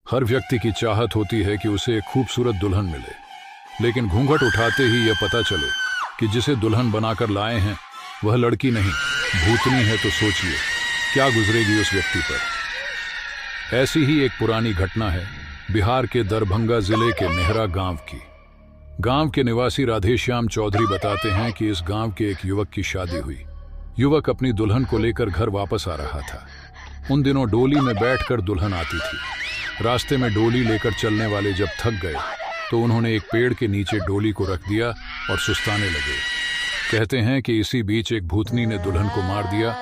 हर व्यक्ति की चाहत होती है कि उसे एक खूबसूरत दुल्हन मिले, लेकिन घूंघट उठाते ही यह पता चले कि जिसे दुल्हन बनाकर लाए हैं वह लड़की नहीं, भूतनी है। तो सोचिए क्या गुजरेगी उस व्यक्ति पर। ऐसी ही एक पुरानी घटना है बिहार के दरभंगा जिले के नेहरा गांव की। गांव के निवासी राधेश्याम चौधरी बताते हैं कि इस गांव के एक युवक की शादी हुई। युवक अपनी दुल्हन को लेकर घर वापस आ रहा था। उन दिनों डोली में बैठकर दुल्हन आती थी। रास्ते में डोली लेकर चलने वाले जब थक गए तो उन्होंने एक पेड़ के नीचे डोली को रख दिया और सुस्ताने लगे। कहते हैं कि इसी बीच एक भूतनी ने दुल्हन को मार दिया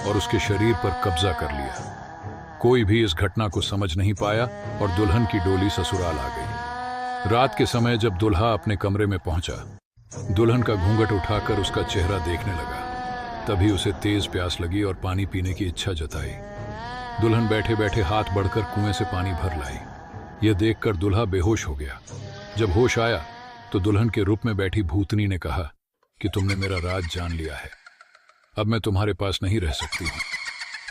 और उसके शरीर पर कब्जा कर लिया। कोई भी इस घटना को समझ नहीं पाया और दुल्हन की डोली ससुराल आ गई। रात के समय जब दुल्हा अपने कमरे में पहुंचा, दुल्हन का घूंघट उठाकर उसका चेहरा देखने लगा। तभी उसे तेज प्यास लगी और पानी पीने की इच्छा जताई। दुल्हन बैठे बैठे हाथ बढ़कर कुएं से पानी भर लाई। यह देखकर दुल्हा बेहोश हो गया। जब होश आया तो दुल्हन के रूप में बैठी भूतनी ने कहा कि तुमने मेरा राज जान लिया है, अब मैं तुम्हारे पास नहीं रह सकती हूँ।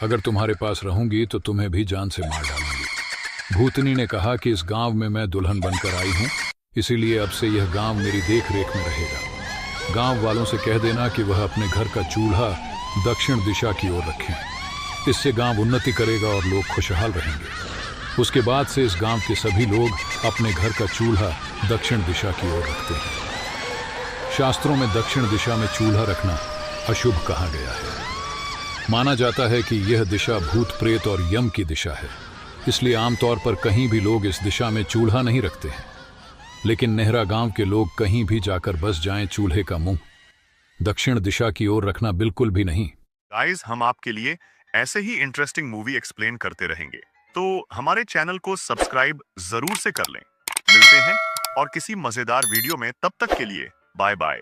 अगर तुम्हारे पास रहूंगी तो तुम्हें भी जान से मार डालूंगी। भूतनी ने कहा कि इस गांव में मैं दुल्हन बनकर आई हूँ, इसीलिए अब से यह गांव मेरी देख रेख में रहेगा। गांव वालों से कह देना कि वह अपने घर का चूल्हा दक्षिण दिशा की ओर रखें। इससे गांव उन्नति करेगा और लोग खुशहाल रहेंगे। उसके बाद से इस गांव के सभी लोग अपने घर का चूल्हा दक्षिण दिशा की ओर रखते हैं। शास्त्रों में दक्षिण दिशा में चूल्हा रखना अशुभ कहा गया है। माना जाता है कि यह दिशा भूत प्रेत और यम की दिशा है, इसलिए आमतौर पर कहीं भी लोग इस दिशा में चूल्हा नहीं रखते हैं। लेकिन नेहरा गांव के लोग कहीं भी जाकर बस जाएं, चूल्हे का मुंह दक्षिण दिशा की ओर रखना बिल्कुल भी नहीं। गाइस, हम आपके लिए ऐसे ही इंटरेस्टिंग मूवी एक्सप्लेन करते रहेंगे, तो हमारे चैनल को सब्सक्राइब जरूर से कर लें। मिलते हैं और किसी मजेदार वीडियो में, तब तक के लिए बाय बाय।